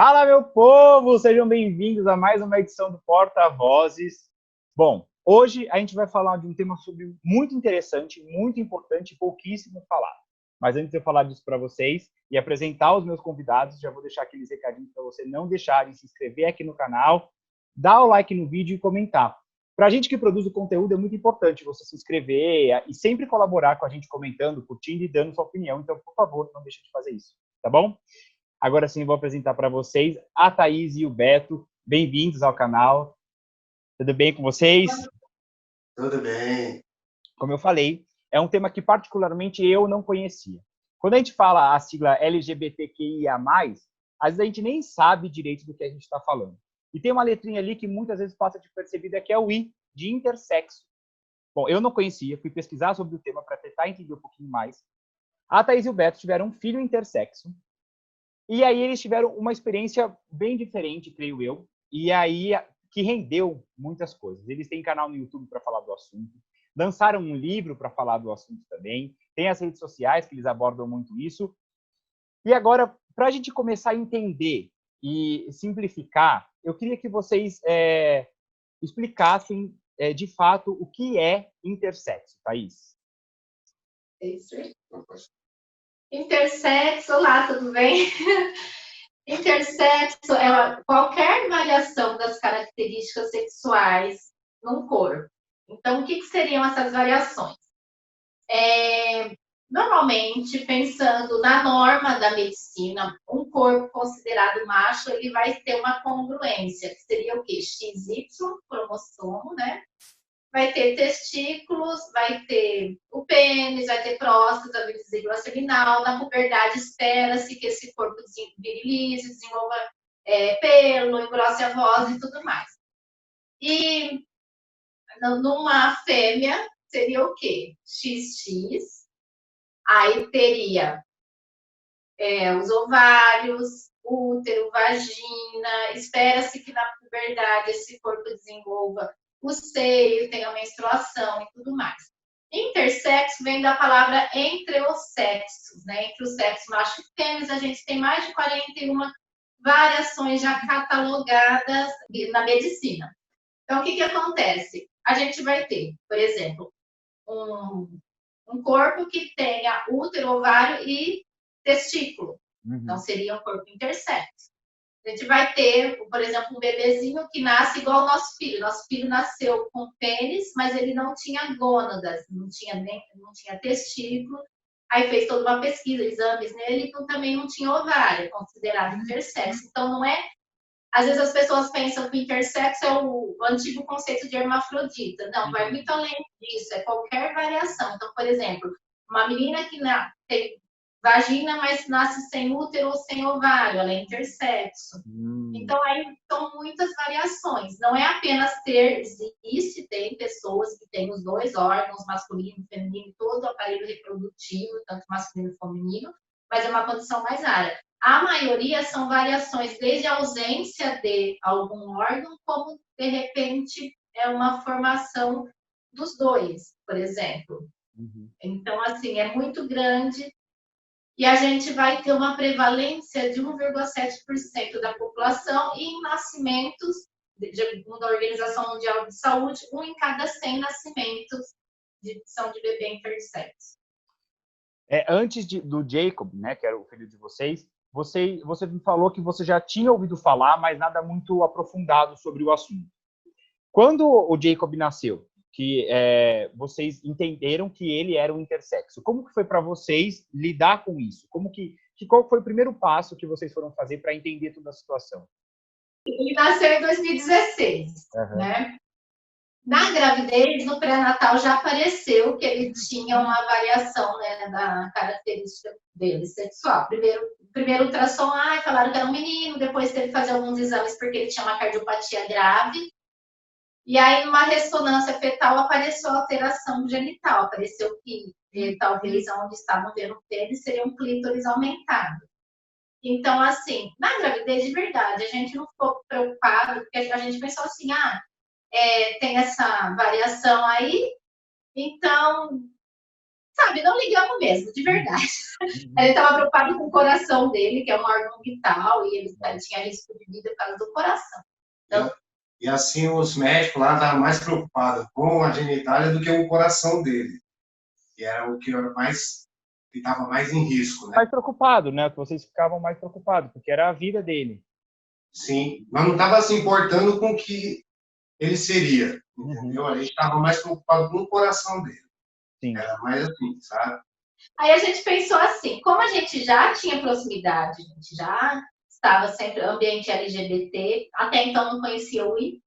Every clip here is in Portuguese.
Fala, meu povo! Sejam bem-vindos a mais uma edição do Porta-Vozes. Bom, hoje a gente vai falar de um tema muito interessante, muito importante e pouquíssimo falado. Mas antes de eu falar disso para vocês e apresentar os meus convidados, já vou deixar aqueles recadinhos para você não deixarem de se inscrever aqui no canal, dar o like no vídeo e comentar. Para a gente que produz o conteúdo, é muito importante você se inscrever e sempre colaborar com a gente comentando, curtindo e dando sua opinião. Então, por favor, não deixe de fazer isso, tá bom? Agora sim, vou apresentar para vocês a Thaís e o Beto. Bem-vindos ao canal. Tudo bem com vocês? Tudo bem. Como eu falei, é um tema que particularmente eu não conhecia. Quando a gente fala a sigla LGBTQIA+, às vezes a gente nem sabe direito do que a gente está falando. E tem uma letrinha ali que muitas vezes passa de percebida, que é o I, de intersexo. Bom, eu não conhecia, fui pesquisar sobre o tema para tentar entender um pouquinho mais. A Thaís e o Beto tiveram um filho intersexo. E aí eles tiveram uma experiência bem diferente, creio eu, e aí que rendeu muitas coisas. Eles têm canal no YouTube para falar do assunto, lançaram um livro para falar do assunto também, tem as redes sociais que eles abordam muito isso. E agora, para a gente começar a entender e simplificar, eu queria que vocês explicassem de fato o que é intersexo, Thaís. Intersexo, olá, tudo bem? Intersexo é qualquer variação das características sexuais num corpo. Então, o que seriam essas variações? Normalmente, pensando na norma da medicina, um corpo considerado macho, ele vai ter uma congruência, que seria o quê? XY, cromossomo, né? Vai ter testículos, vai ter o pênis, vai ter próstata, vesícula seminal. Na puberdade, espera-se que esse corpo virilize, desenvolva pelo, engrosse a voz e tudo mais. E numa fêmea, seria o quê? XX. Aí teria os ovários, útero, vagina. Espera-se que na puberdade esse corpo desenvolva o seio, tem a menstruação e tudo mais. Intersexo vem da palavra entre os sexos, né? Entre os sexos macho e fêmea, a gente tem mais de 41 variações já catalogadas na medicina. Então, o que acontece? A gente vai ter, por exemplo, um corpo que tenha útero, ovário e testículo. Então, seria um corpo intersexo. A gente vai ter, por exemplo, um bebezinho que nasce igual ao nosso filho. Nosso filho nasceu com pênis, mas ele não tinha gônadas, não tinha testículo. Aí fez toda uma pesquisa, exames nele, então também não tinha ovário, considerado intersexo. Então, não é... Às vezes as pessoas pensam que intersexo é o antigo conceito de hermafrodita. Não, vai muito além disso, é qualquer variação. Então, por exemplo, uma menina que tem vagina, mas nasce sem útero ou sem ovário, ela é intersexo. Então, aí são muitas variações. Não é apenas tem pessoas que têm os dois órgãos, masculino e feminino, todo o aparelho reprodutivo, tanto masculino como feminino, mas é uma condição mais rara. A maioria são variações desde a ausência de algum órgão, como, de repente, é uma formação dos dois, por exemplo. Então, assim, é muito grande. E a gente vai ter uma prevalência de 1,7% da população e em nascimentos, segundo a Organização Mundial de Saúde, 1 em cada 100 nascimentos são de bebê intersexo. Antes do Jacob, né, que era o filho de vocês, você me falou que você já tinha ouvido falar, mas nada muito aprofundado sobre o assunto. Quando o Jacob nasceu, que vocês entenderam que ele era um intersexo, como que foi para vocês lidar com isso? Qual foi o primeiro passo que vocês foram fazer para entender toda a situação? Ele nasceu em 2016, né? Na gravidez, no pré-natal, já apareceu que ele tinha uma variação, né, da característica dele sexual. Primeiro ultrassom, falaram que era um menino, depois teve que fazer alguns exames porque ele tinha uma cardiopatia grave. E aí, numa ressonância fetal, apareceu alteração genital. Apareceu que talvez onde estavam vendo o pênis seria um clítoris aumentado. Então, assim, na gravidez de verdade, a gente não ficou preocupado, porque a gente pensou assim, tem essa variação aí, então sabe, não ligamos mesmo, de verdade. Ele estava preocupado com o coração dele, que é um órgão vital, e ele tinha risco de vida por causa do coração. Então, e assim, os médicos lá estavam mais preocupados com a genitália do que o coração dele. Que era o que era mais, que estava mais em risco, né? Mais preocupado, né? Que vocês ficavam mais preocupados, porque era a vida dele. Sim, mas não estava se importando com o que ele seria, entendeu? A gente estava mais preocupado com o coração dele. Sim. Era mais assim, sabe? Aí a gente pensou assim, como a gente já tinha proximidade, a gente já estava sempre no ambiente LGBT, até então não conhecia o I.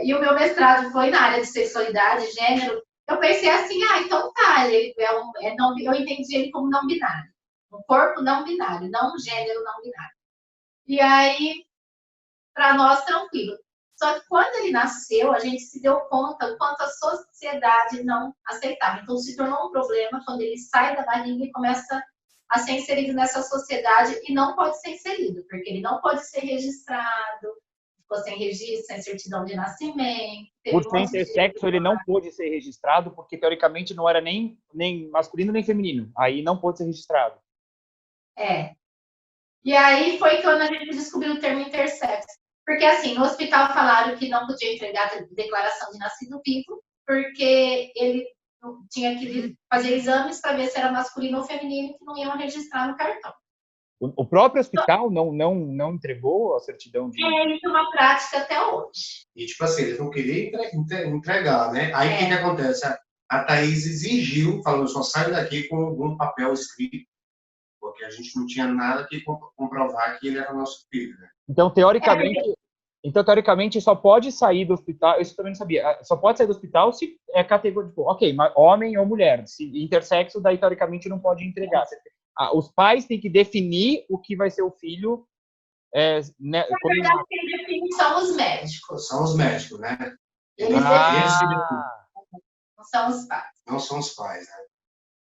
E o meu mestrado foi na área de sexualidade, gênero. Eu pensei assim, então tá, ele eu entendi ele como não binário. Um corpo não binário, não um gênero não binário. E aí, para nós, tranquilo. Só que quando ele nasceu, a gente se deu conta do quanto a sociedade não aceitava. Então, se tornou um problema quando ele sai da barriga e começa a ser inserido nessa sociedade e não pode ser inserido, porque ele não pode ser registrado, ficou sem registro, sem certidão de nascimento. Por ser intersexo, ele não pôde ser registrado, porque teoricamente não era nem masculino nem feminino. Aí não pôde ser registrado. E aí foi quando a gente descobriu o termo intersexo. Porque, assim, no hospital falaram que não podia entregar a declaração de nascido vivo, porque ele tinha que fazer exames para ver se era masculino ou feminino, que não iam registrar no cartão. O próprio hospital não entregou a certidão de... Isso é uma prática até hoje. E, tipo assim, eles não queriam entregar, né? Aí, o que acontece? A Thaís exigiu, falou, só sai daqui com algum papel escrito, porque a gente não tinha nada que comprovar que ele era nosso filho, né? Então, teoricamente, só pode sair do hospital, isso eu também não sabia, só pode sair do hospital se é categoria, tipo, ok, mas homem ou mulher, se intersexo, daí teoricamente não pode entregar. Os pais têm que definir o que vai ser o filho. Na verdade, quem define são os médicos. São os médicos, né? Eles não são os pais. Não são os pais, né?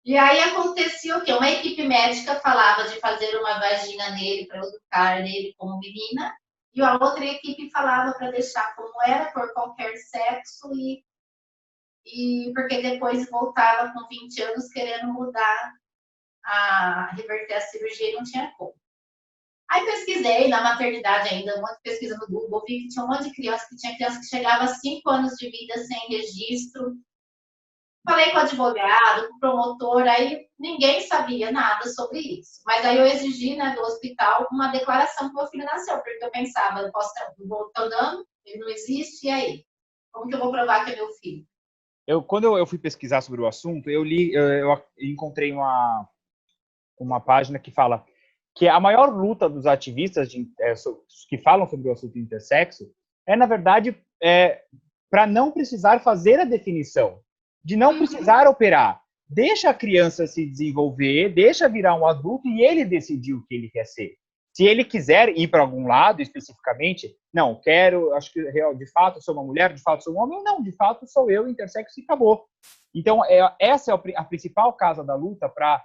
E aí acontecia o quê? Uma equipe médica falava de fazer uma vagina nele para educar nele como menina, e a outra equipe falava para deixar como era, por qualquer sexo, e porque depois voltava com 20 anos querendo mudar, reverter a cirurgia e não tinha como. Aí pesquisei na maternidade ainda, um monte de pesquisa no Google, vi que tinha um monte de criança, que chegava a 5 anos de vida sem registro. Falei com o advogado, com o promotor, aí ninguém sabia nada sobre isso. Mas aí eu exigi, né, do hospital uma declaração que meu filho nasceu, porque eu pensava, eu estou andando, ele não existe, e aí? Como que eu vou provar que é meu filho? Quando eu fui pesquisar sobre o assunto, eu encontrei uma página que fala que a maior luta dos ativistas que falam sobre o assunto intersexo é, na verdade, para não precisar fazer a definição, de não precisar operar. Deixa a criança se desenvolver, deixa virar um adulto e ele decidir o que ele quer ser. Se ele quiser ir para algum lado especificamente, não, acho que de fato sou uma mulher, de fato sou um homem, não, de fato sou eu, intersexo e acabou. Então, essa é a principal causa da luta para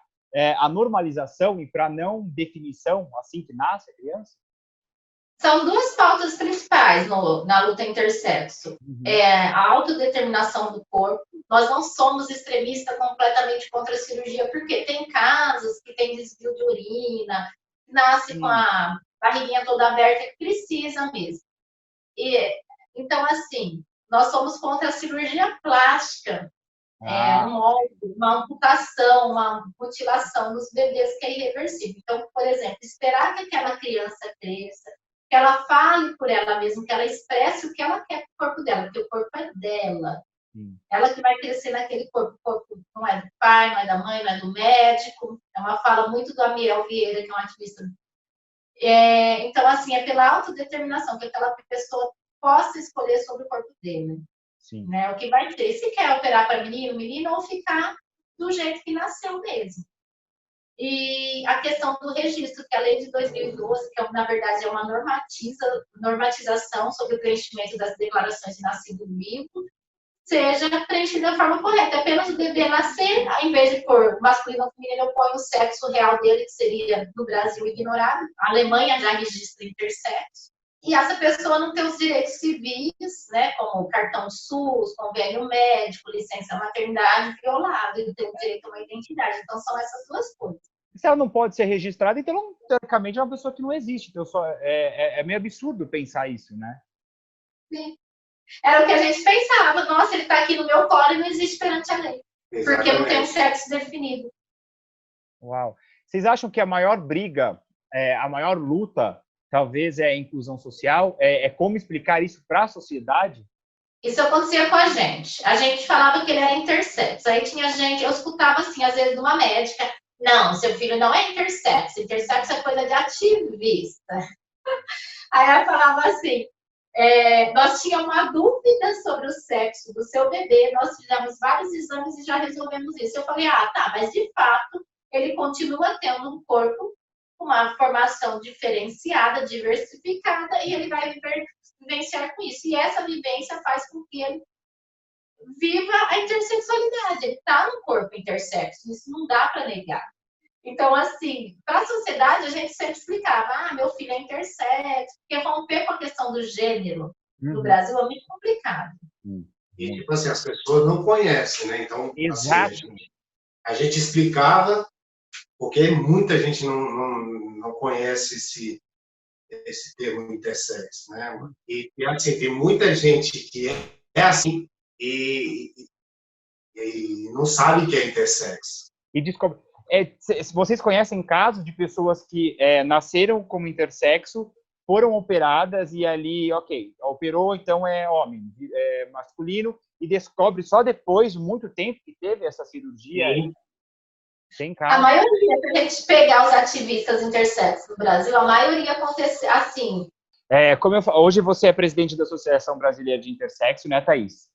a normalização e para não definição assim que nasce a criança? São duas pautas principais na luta intersexo. A autodeterminação do corpo. Nós não somos extremistas completamente contra a cirurgia, porque tem casos que tem desvio de urina, que nasce com a barriguinha toda aberta, que precisa mesmo. Então, assim, nós somos contra a cirurgia plástica. Um molde, uma amputação, uma mutilação nos bebês que é irreversível. Então, por exemplo, esperar que aquela criança cresça, que ela fale por ela mesma, que ela expresse o que ela quer com o corpo dela, porque o corpo é dela. Ela que vai crescer naquele corpo. O corpo não é do pai, não é da mãe, não é do médico. É uma fala muito do Amiel Vieira, que é um ativista. Então, assim, é pela autodeterminação, que aquela pessoa possa escolher sobre o corpo dele. Sim. Né, o que vai ter. Se quer operar para menino, ou ficar do jeito que nasceu mesmo. E a questão do registro, que a lei de 2012, que na verdade é uma normatização sobre o preenchimento das declarações de nascido vivo, seja preenchida da forma correta. Apenas o bebê nascer, ao invés de pôr masculino ou feminino, eu ponho o sexo real dele, que seria no Brasil ignorado. A Alemanha já registra intersexo. e essa pessoa não tem os direitos civis, né, como cartão SUS, convênio médico, licença maternidade, violado, ele tem o direito a uma identidade. Então, são essas duas coisas. Se ela não pode ser registrada, então, teoricamente, é uma pessoa que não existe. Então, é meio absurdo pensar isso, né? Sim. Era o que a gente pensava. Nossa, ele está aqui no meu colo e não existe perante a lei. Porque não tem um sexo definido. Uau. Vocês acham que a maior briga, a maior luta, talvez é a inclusão social? É como explicar isso para a sociedade? Isso acontecia com a gente. A gente falava que ele era intersexo. Aí tinha gente, eu escutava assim, às vezes, de uma médica, não, seu filho não é intersexo. Intersexo é coisa de ativista. Aí ela falava assim, nós tínhamos uma dúvida sobre o sexo do seu bebê, nós fizemos vários exames e já resolvemos isso. Eu falei, tá, mas de fato, ele continua tendo um corpo com uma formação diferenciada, diversificada, e ele vai vivenciar com isso. E essa vivência faz com que ele viva a intersexualidade. Ele está no corpo intersexo, isso não dá para negar. Então, assim, para a sociedade, a gente sempre explicava, meu filho é intersexo, porque romper com a questão do gênero no Brasil é muito complicado. E, tipo assim, as pessoas não conhecem, né? Então, exato. Assim, a gente explicava, porque muita gente não conhece esse termo intersexo, né? E assim, tem muita gente que é assim e não sabe que é intersexo. E descobre. Vocês conhecem casos de pessoas que nasceram como intersexo, foram operadas e ali, ok, operou, então é homem, é masculino, e descobre só depois de muito tempo que teve essa cirurgia. Tem casos. A maioria, se a gente pegar os ativistas intersexo no Brasil, a maioria acontece assim. Hoje você é presidente da Associação Brasileira de Intersexo, né, Thaís?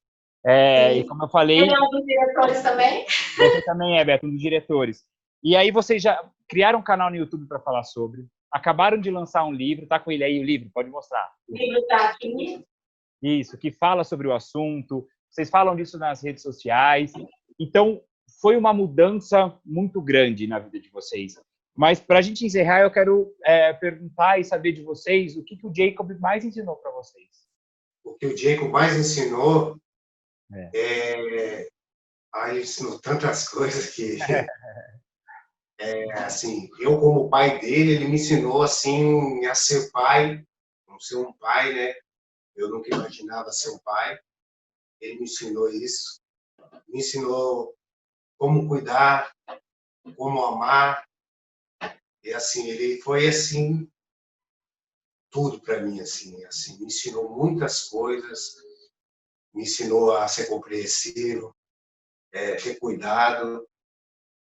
E como eu falei... Ele é um dos diretores também? Você também é, Beto, um dos diretores. E aí vocês já criaram um canal no YouTube para falar sobre, acabaram de lançar um livro, tá com ele aí o livro? Pode mostrar. O livro está aqui. Isso, que fala sobre o assunto, vocês falam disso nas redes sociais. Então, foi uma mudança muito grande na vida de vocês. Mas, para a gente encerrar, eu quero perguntar e saber de vocês o que o Jacob mais ensinou para vocês. O que o Jacob mais ensinou ele ensinou tantas coisas que... assim, eu como pai dele, ele me ensinou assim a ser pai, não ser um pai, né? Eu nunca imaginava ser um pai. Ele me ensinou isso, me ensinou como cuidar, como amar. E assim, ele foi assim tudo para mim, assim, me ensinou muitas coisas, me ensinou a ser compreensivo, ter cuidado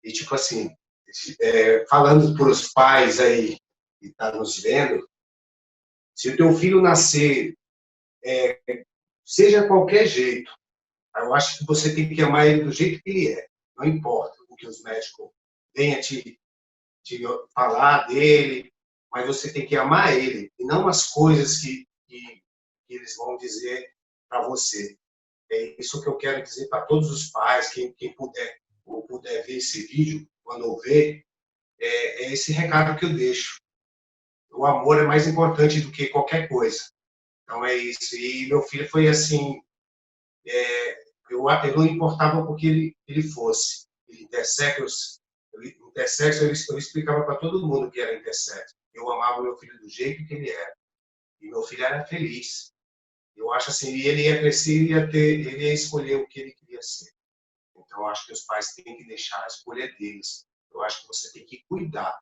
e tipo assim, falando para os pais aí que estão nos vendo, se o teu filho nascer, seja qualquer jeito, eu acho que você tem que amar ele do jeito que ele é. Não importa o que os médicos venham te falar dele, mas você tem que amar ele e não as coisas que eles vão dizer para você. É isso que eu quero dizer para todos os pais, quem puder ver esse vídeo, quando ver, é esse recado que eu deixo. O amor é mais importante do que qualquer coisa. Então é isso. E meu filho foi assim, eu não importava com que ele fosse. Ele intersexo, eu explicava para todo mundo que era intersexo. Eu amava meu filho do jeito que ele era. E meu filho era feliz. Eu acho assim, ele ia crescer, ele ia escolher o que ele queria ser. Então, eu acho que os pais têm que deixar a escolha deles. Eu acho que você tem que cuidar.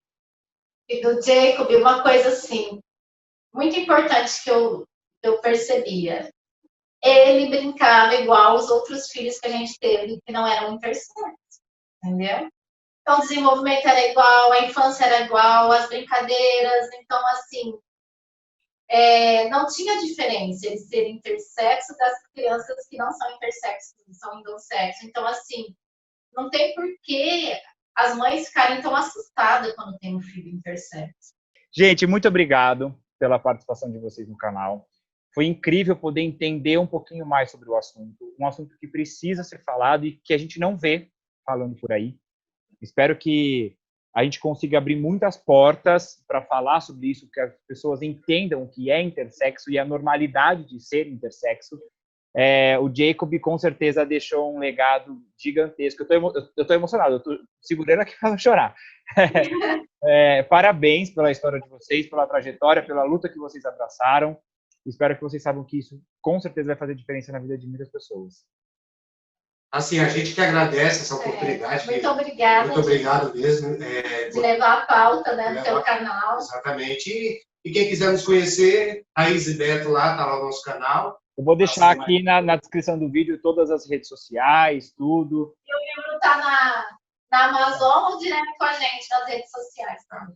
E do Jacob, uma coisa assim, muito importante que eu percebia. Ele brincava igual os outros filhos que a gente teve, que não eram intersexos, entendeu? Então, o desenvolvimento era igual, a infância era igual, as brincadeiras. Então, assim, não tinha diferença ele ser intersexo das crianças que não são intersexo, que são endossexo. Então, assim, não tem por que as mães ficarem tão assustadas quando tem um filho intersexo. Gente, muito obrigado pela participação de vocês no canal. Foi incrível poder entender um pouquinho mais sobre o assunto, um assunto que precisa ser falado e que a gente não vê falando por aí. Espero que a gente consiga abrir muitas portas para falar sobre isso, que as pessoas entendam o que é intersexo e a normalidade de ser intersexo. O Jacob, com certeza, deixou um legado gigantesco. Eu estou emocionado, eu estou segurando aqui para não chorar. Parabéns pela história de vocês, pela trajetória, pela luta que vocês abraçaram. Espero que vocês saibam que isso, com certeza, vai fazer diferença na vida de muitas pessoas. Assim, a gente que agradece essa oportunidade. Muito obrigada. Muito obrigado mesmo. De levar a pauta, né, no seu canal. Exatamente. E quem quiser nos conhecer, Thaís e Beto lá, tá lá no nosso canal. Eu vou deixar aqui na descrição do vídeo todas as redes sociais, tudo. E o livro está na Amazon ou direto com a gente nas redes sociais também?